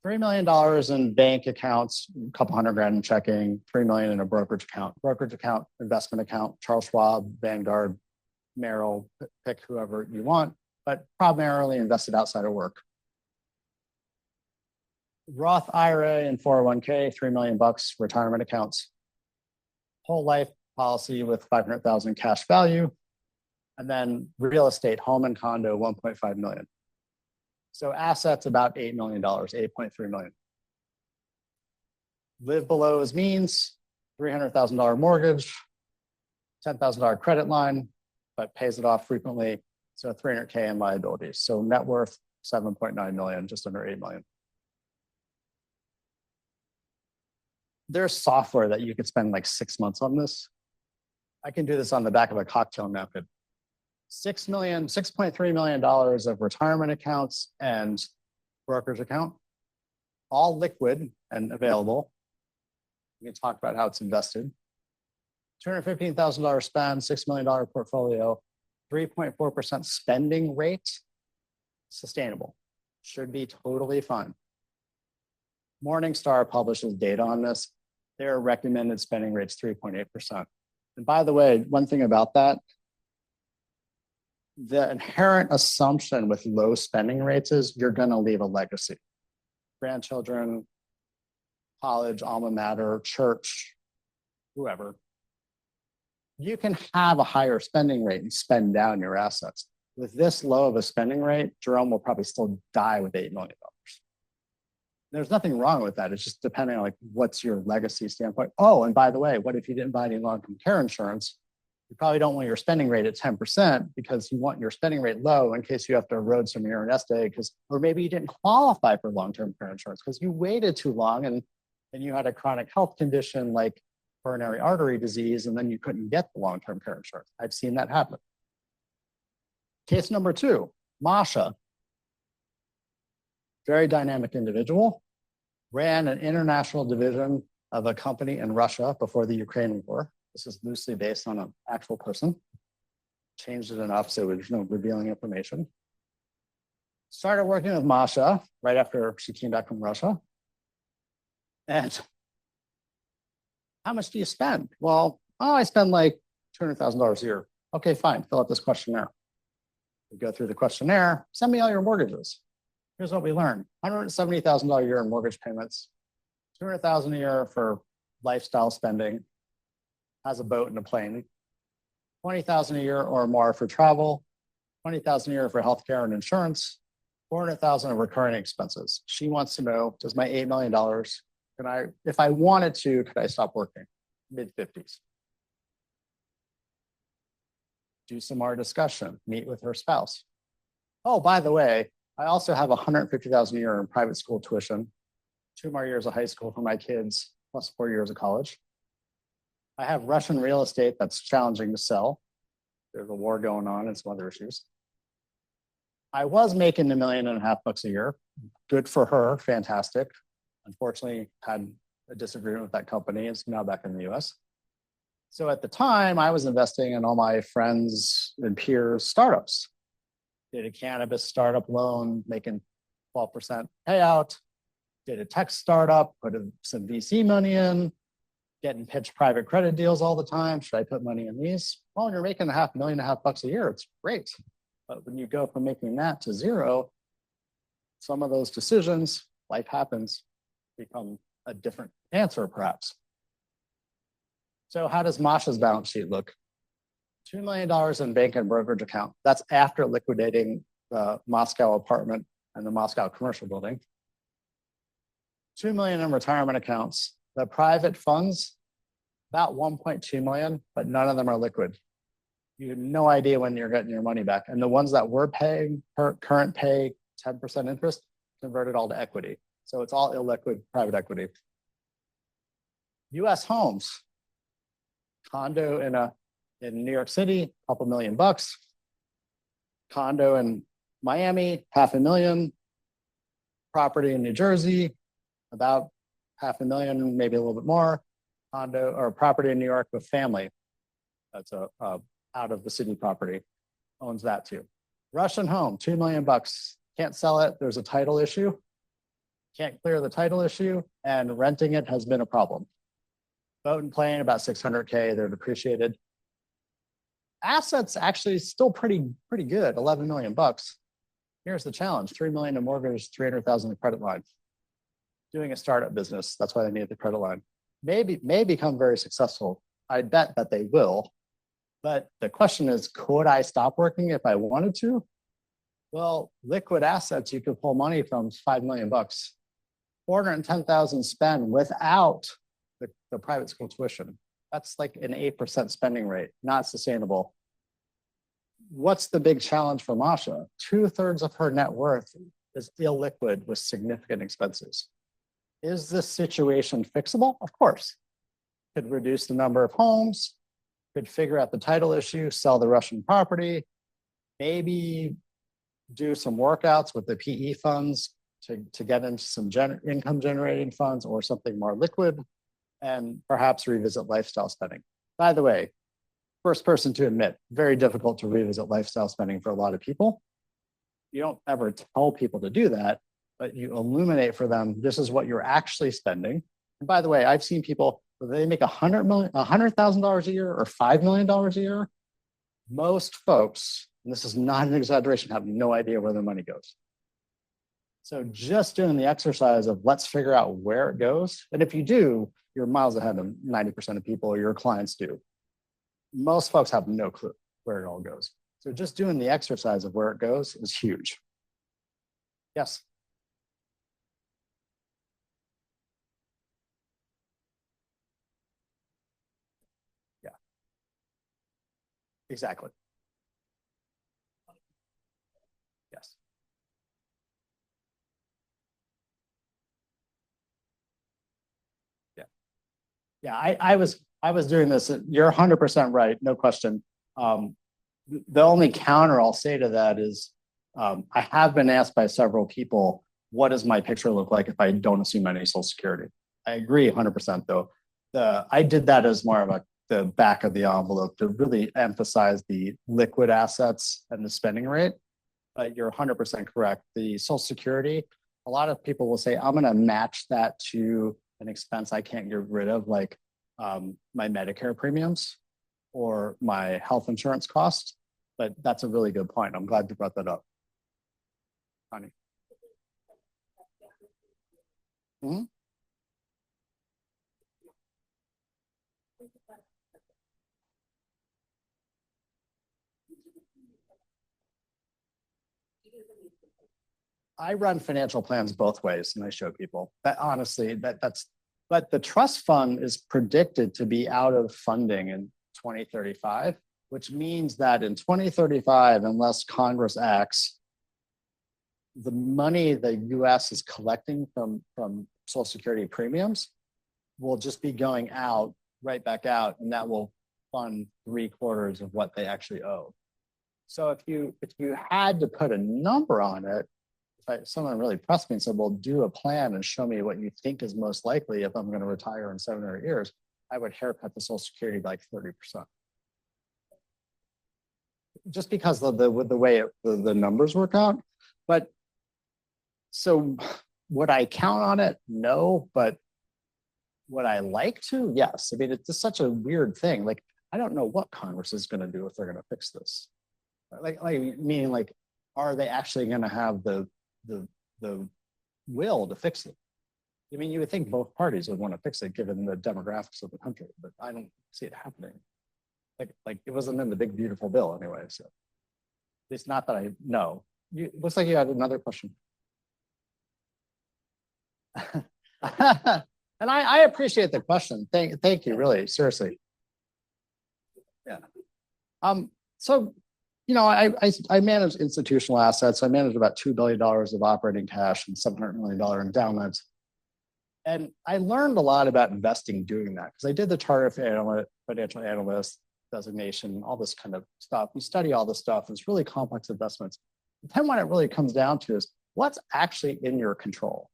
$3 million in bank accounts, a couple $100,000 in checking, $3 million in a brokerage account, investment account, Charles Schwab, Vanguard, Merrill, pick whoever you want, but primarily invested outside of work. Roth IRA and 401k, $3 million retirement accounts, whole life policy with 500,000 cash value, and then real estate, home and condo, 1.5 million. So assets about $8 million, 8.3 million. Live below his means, $300,000 mortgage, $10,000 credit line, but pays it off frequently. So 300K in liabilities. So net worth, 7.9 million, just under 8 million. There's software that you could spend like 6 months on this. I can do this on the back of a cocktail napkin. $6.3 million of retirement accounts and brokerage account, all liquid and available. We can talk about how it's invested. $215,000 spend, $6 million portfolio, 3.4% spending rate, sustainable. Should be totally fine. Morningstar publishes data on this. Their recommended spending rate's 3.8%. And by the way, one thing about that, the inherent assumption with low spending rates is you're going to leave a legacy. Grandchildren, college, alma mater, church, whoever. You can have a higher spending rate and spend down your assets. With this low of a spending rate, Jerome will probably still die with $8 million. There's nothing wrong with that. It's just depending on like what's your legacy standpoint. Oh, and by the way, what if you didn't buy any long-term care insurance? You probably don't want your spending rate at 10% because you want your spending rate low in case you have to erode some of your nest egg, or maybe you didn't qualify for long-term care insurance because you waited too long and you had a chronic health condition like coronary artery disease, and then you couldn't get the long-term care insurance. I've seen that happen. Case number two, Masha. Very dynamic individual, ran an international division of a company in Russia before the Ukraine war. This is loosely based on an actual person. Changed it enough so there's no revealing information. Started working with Masha right after she came back from Russia. And how much do you spend? Well, I spend like $200,000 a year. Okay, fine, fill out this questionnaire. We go through the questionnaire, send me all your mortgages. Here's what we learned. $170,000 a year in mortgage payments, $200,000 a year for lifestyle spending, has a boat and a plane, $20,000 a year or more for travel, $20,000 a year for healthcare and insurance, $400,000 of recurring expenses. She wants to know, does my $8 million, can I, if I wanted to, could I stop working? Mid-50s. Do some more discussion, meet with her spouse. Oh, by the way, I also have $150,000 a year in private school tuition, 2 more years of high school for my kids, plus 4 years of college. I have Russian real estate that's challenging to sell. There's a war going on and some other issues. I was making $1.5 million a year. Good for her, fantastic. Unfortunately, had a disagreement with that company. It's now back in the US. So at the time, I was investing in all my friends and peers' startups. Did a cannabis startup loan, making 12% payout. Did a tech startup, put some VC money in, getting pitched private credit deals all the time. Should I put money in these? Well, you're making $500,000 a year. It's great. But when you go from making that to zero, some of those decisions, life happens, become a different answer, perhaps. So how does Masha's balance sheet look? $2 million in bank and brokerage account. That's after liquidating the Moscow apartment and the Moscow commercial building. $2 million in retirement accounts. The private funds, about $1.2 million, but none of them are liquid. You have no idea when you're getting your money back. And the ones that were paying current pay 10% interest, converted all to equity. So it's all illiquid private equity. US homes, condo in New York City, couple $1 million. Condo in Miami, $500,000. Property in New Jersey, about $500,000, maybe a little bit more. Condo or property in New York with family. That's a out of the city property, owns that too. Russian home, $2 million. Can't sell it. There's a title issue. Can't clear the title issue, and renting it has been a problem. Boat and plane, about $600K. They're depreciated. Assets actually still pretty good, $11 million. Here's the challenge: $3 million in mortgage, $300,000 in credit line. Doing a startup business, that's why they need the credit line. May become very successful. I bet that they will. But the question is, could I stop working if I wanted to? Well, liquid assets, you could pull money from $5 million. $410,000 spend without the private school tuition. That's like an 8% spending rate, not sustainable. What's the big challenge for Masha? 2/3 of her net worth is illiquid with significant expenses. Is this situation fixable? Of course. Could reduce the number of homes, could figure out the title issue, sell the Russian property, maybe do some workouts with the PE funds to get into some income generating funds or something more liquid, and perhaps revisit lifestyle spending. By the way, first person to admit, very difficult to revisit lifestyle spending for a lot of people. You don't ever tell people to do that, but you illuminate for them, this is what you're actually spending. And by the way, I've seen people, they make $100,000 a year or $5 million a year. Most folks, and this is not an exaggeration, have no idea where their money goes. So just doing the exercise of let's figure out where it goes. And if you do, you're miles ahead of 90% of people, or your clients do. Most folks have no clue where it all goes. So just doing the exercise of where it goes is huge. Yes. Yeah. Exactly. Yes. Yeah. Yeah. I was doing this. You're 100% right. No question. The only counter I'll say to that is I have been asked by several people, what does my picture look like if I don't assume any Social Security? I agree 100% though. I did that as more of the back of the envelope to really emphasize the liquid assets and the spending rate. But you're 100% correct. The Social Security, a lot of people will say, I'm going to match that to an expense I can't get rid of, like my Medicare premiums or my health insurance costs. But that's a really good point. I'm glad you brought that up. Connie. Mhm. I run financial plans both ways and I show people that honestly but the trust fund is predicted to be out of funding in 2035, which means that in 2035, unless Congress acts, the money the US is collecting from Social Security premiums will just be going out right back out, and that will fund 3/4 of what they actually owe. So if you had to put a number on it, if someone really pressed me and said, well, do a plan and show me what you think is most likely if I'm going to retire in 7 or 8 years, I would haircut the Social Security by like 30%. Just because of the way the numbers work out. But so would I count on it? No, but would I like to? Yes. I mean, it's just such a weird thing. Like, I don't know what Congress is going to do if they're going to fix this. Like meaning like, are they actually going to have the will to fix it? I mean, you would think both parties would want to fix it given the demographics of the country, but I don't see it happening. Like it wasn't in the big beautiful bill anyway. So it's not that I know. You looks like you had another question. And I appreciate the question. Thank you, really, seriously. Yeah. So I manage institutional assets. I manage about $2 billion of operating cash and $700 million endowments. And I learned a lot about investing doing that because I did the charter of financial analyst designation, all this kind of stuff. We study all this stuff. It's really complex investments. But then what it really comes down to is what's actually in your control.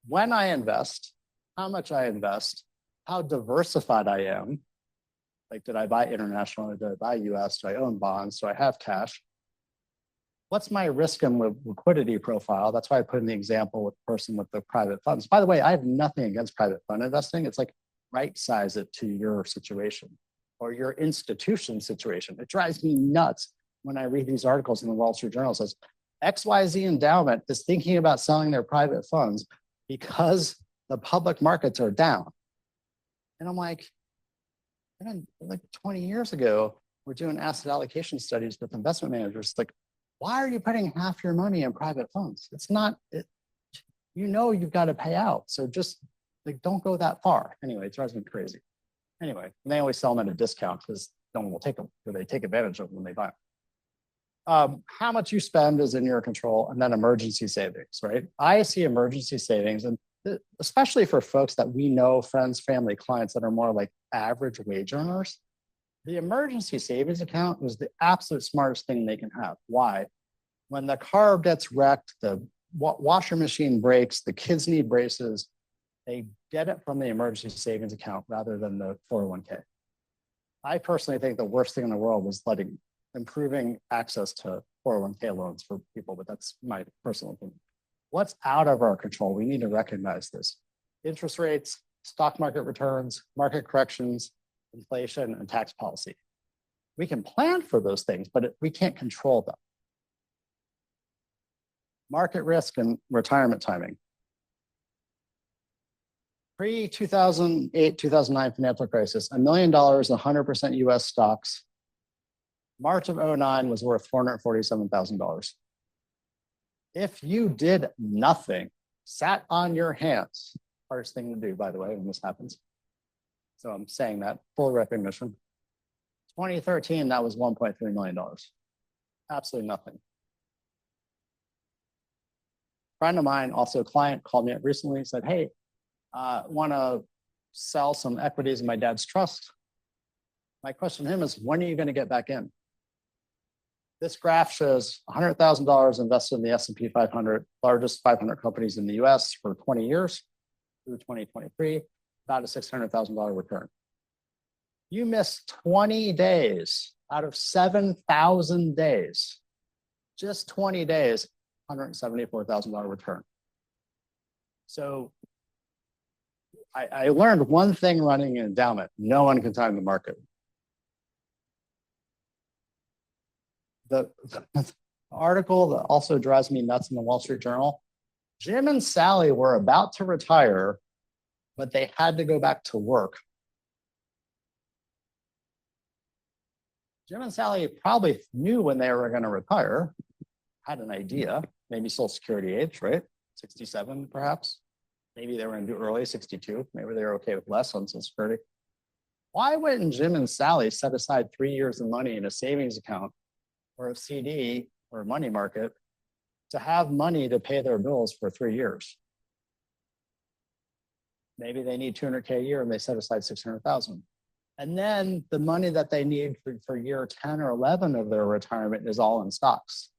When I invest, how much I invest, how diversified I am. Like, did I buy international? Did I buy US? Do I own bonds? Do I have cash? What's my risk and liquidity profile? That's why I put in the example with the person with the private funds. By the way, I have nothing against private fund investing. It's like right size it to your situation or your institution situation. It drives me nuts when I read these articles in the Wall Street Journal. It says XYZ endowment is thinking about selling their private funds because the public markets are down. And I'm like 20 years ago, we're doing asset allocation studies with investment managers. Like, why are you putting half your money in private funds? It's not, you've got to pay out. So just like, don't go that far. Anyway, it drives me crazy. Anyway, and they always sell them at a discount because no one will take them, because they take advantage of them when they buy them. How much you spend is in your control, and then emergency savings, right? I see emergency savings, and especially for folks that we know, friends, family, clients that are more like average wage earners, the emergency savings account is the absolute smartest thing they can have. Why? When the car gets wrecked, the washer machine breaks, the kids need braces, they get it from the emergency savings account rather than the 401k. I personally think the worst thing in the world was improving access to 401k loans for people, but that's my personal opinion. What's out of our control? We need to recognize this. Interest rates, stock market returns, market corrections, inflation, and tax policy. We can plan for those things, but we can't control them. Market risk and retirement timing. Pre-2008, 2009 financial crisis, $1 million, 100% US stocks. March of 2009 was worth $447,000. If you did nothing, sat on your hands, hardest thing to do, by the way, when this happens. So I'm saying that, full recognition. 2013, that was $1.3 million. Absolutely nothing. A friend of mine, also a client, called me up recently and said, hey, want to sell some equities in my dad's trust. My question to him is, when are you going to get back in? This graph shows $100,000 invested in the S&P 500, largest 500 companies in the US for 20 years through 2023, about a $600,000 return. You missed 20 days out of 7,000 days, just 20 days, $174,000 return. So I learned one thing running an endowment: no one can time the market. the article that also drives me nuts in the Wall Street Journal. Jim and Sally were about to retire, but they had to go back to work. Jim and Sally probably knew when they were going to retire, had an idea, maybe Social Security age, right? 67, perhaps. Maybe they were going to do early 62. Maybe they were okay with less on Social Security. Why wouldn't Jim and Sally set aside 3 years of money in a savings account or a CD or a money market to have money to pay their bills for 3 years? Maybe they need 200K a year and they set aside 600,000. And then the money that they need for year 10 or 11 of their retirement is all in stocks.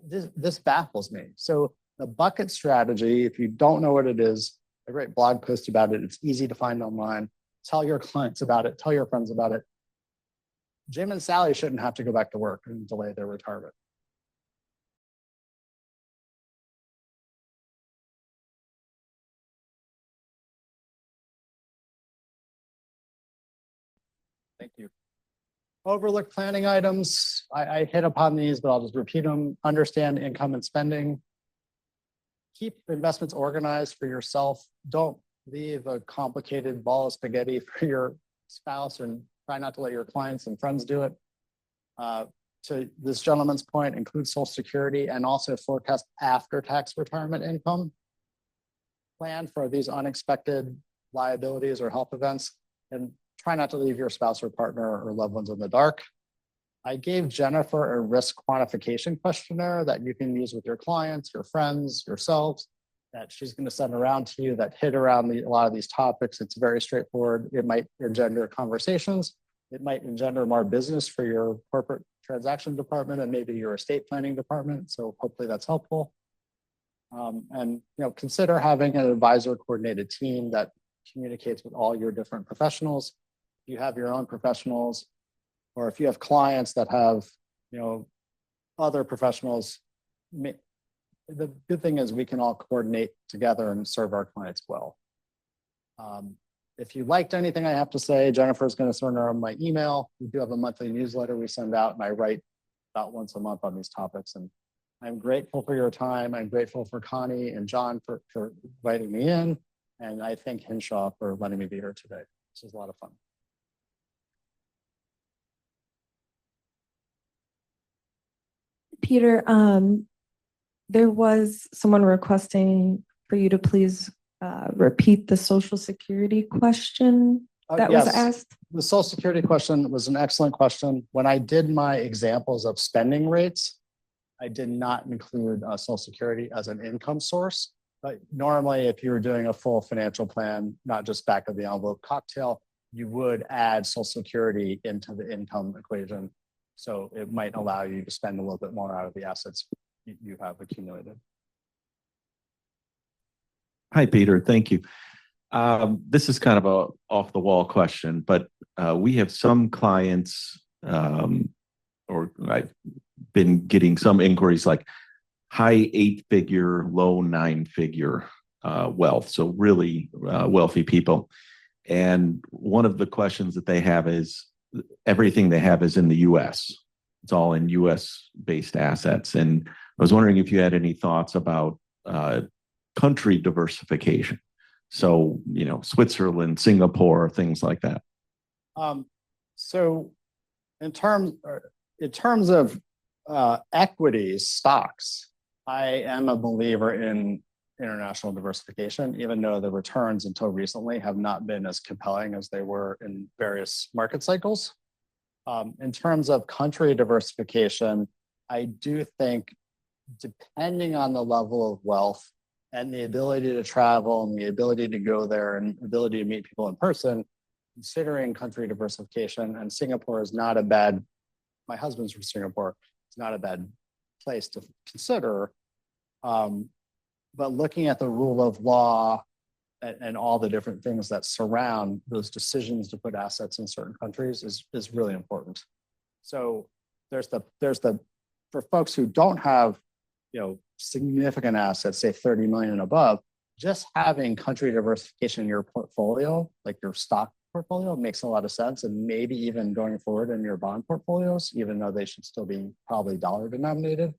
This baffles me. So the bucket strategy, if you don't know what it is, a great blog post about it. It's easy to find online. Tell your clients about it. Tell your friends about it. Jim and Sally shouldn't have to go back to work and delay their retirement. Thank you. Overlooked planning items. I hit upon these, but I'll just repeat them. Understand income and spending. Keep investments organized for yourself. Don't leave a complicated ball of spaghetti for your spouse, and try not to let your clients and friends do it. To this gentleman's point, include Social Security and also forecast after-tax retirement income. Plan for these unexpected liabilities or health events, and try not to leave your spouse or partner or loved ones in the dark. I gave Jennifer a risk quantification questionnaire that you can use with your clients, your friends, yourselves, that she's going to send around to you that hit around a lot of these topics. It's very straightforward. It might engender conversations. It might engender more business for your corporate transaction department and maybe your estate planning department. So hopefully that's helpful. And consider having an advisor coordinated team that communicates with all your different professionals. If you have your own professionals, or if you have clients that have, other professionals, the good thing is we can all coordinate together and serve our clients well. If you liked anything I have to say, Jennifer's going to send around my email. We do have a monthly newsletter we send out, and I write about once a month on these topics. And I'm grateful for your time. I'm grateful for Connie and John for inviting me in. And I thank Hinshaw for letting me be here today. This was a lot of fun. Peter, there was someone requesting for you to please repeat the Social Security question that was asked. The Social Security question was an excellent question. When I did my examples of spending rates, I did not include Social Security as an income source. But normally, if you were doing a full financial plan, not just back of the envelope cocktail, you would add Social Security into the income equation. So it might allow you to spend a little bit more out of the assets you have accumulated. Hi, Peter. Thank you. This is kind of a off the wall question, but we have some clients, or I've been getting some inquiries like high 8-figure, low 9-figure wealth. So really wealthy people. And one of the questions that they have is everything they have is in the US. It's all in US based assets. And I was wondering if you had any thoughts about country diversification. So, Switzerland, Singapore, things like that. So in terms of equities, stocks, I am a believer in international diversification, even though the returns until recently have not been as compelling as they were in various market cycles. In terms of country diversification, I do think depending on the level of wealth and the ability to travel and the ability to go there and ability to meet people in person, considering country diversification, and Singapore is not a bad, my husband's from Singapore, it's not a bad place to consider. But looking at the rule of law and all the different things that surround those decisions to put assets in certain countries is really important. So there's the for folks who don't have significant assets, say 30 million and above, just having country diversification in your portfolio, like your stock portfolio makes a lot of sense, and maybe even going forward in your bond portfolios, even though they should still be probably dollar denominated.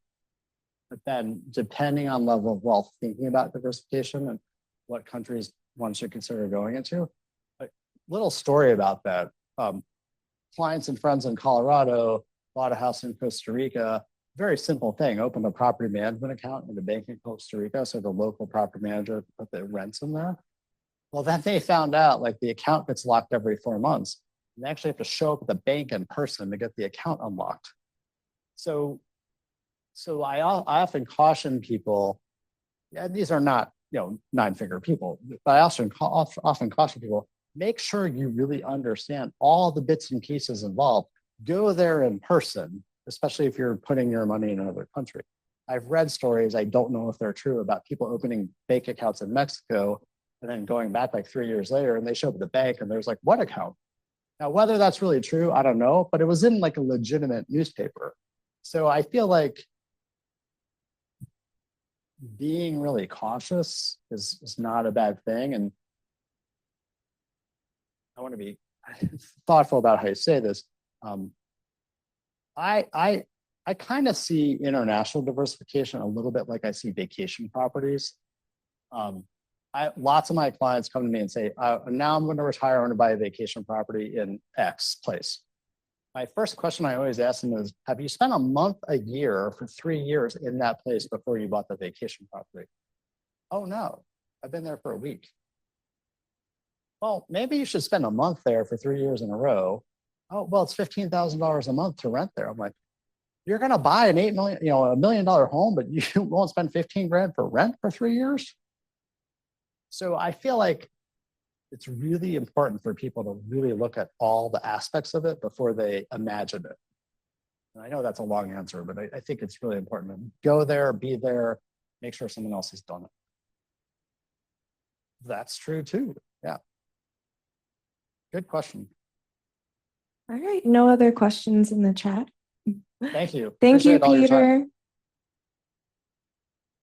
But then depending on level of wealth, thinking about diversification and what countries one should consider going into. A little story about that. Clients and friends in Colorado bought a house in Costa Rica. Very simple thing, opened a property management account in the bank in Costa Rica. So the local property manager put the rents in there. Well, then they found out like the account gets locked every 4 months. And they actually have to show up at the bank in person to get the account unlocked. So I often caution people, yeah, these are not, 9-figure people, but I also often caution people, make sure you really understand all the bits and pieces involved. Go there in person, especially if you're putting your money in another country. I've read stories, I don't know if they're true, about people opening bank accounts in Mexico and then going back like 3 years later and they show up at the bank and there's like, what account? Now, whether that's really true, I don't know, but it was in like a legitimate newspaper. So I feel like being really cautious is not a bad thing. And I want to be thoughtful about how you say this. I kind of see international diversification a little bit like I see vacation properties. Lots of my clients come to me and say, now I'm going to retire, I want to buy a vacation property in X place. My first question I always ask them is, have you spent a month a year for 3 years in that place before you bought the vacation property? Oh no, I've been there for a week. Well, maybe you should spend a month there for 3 years in a row. Oh, well, it's $15,000 a month to rent there. I'm like, you're going to buy an $1 million home, but you won't spend 15 grand for rent for 3 years. So I feel like it's really important for people to really look at all the aspects of it before they imagine it. And I know that's a long answer, but I think it's really important to go there, be there, make sure someone else has done it. That's true too. Yeah. Good question. All right, no other questions in the chat. Thank you. Thank you, Appreciate all your time. Peter.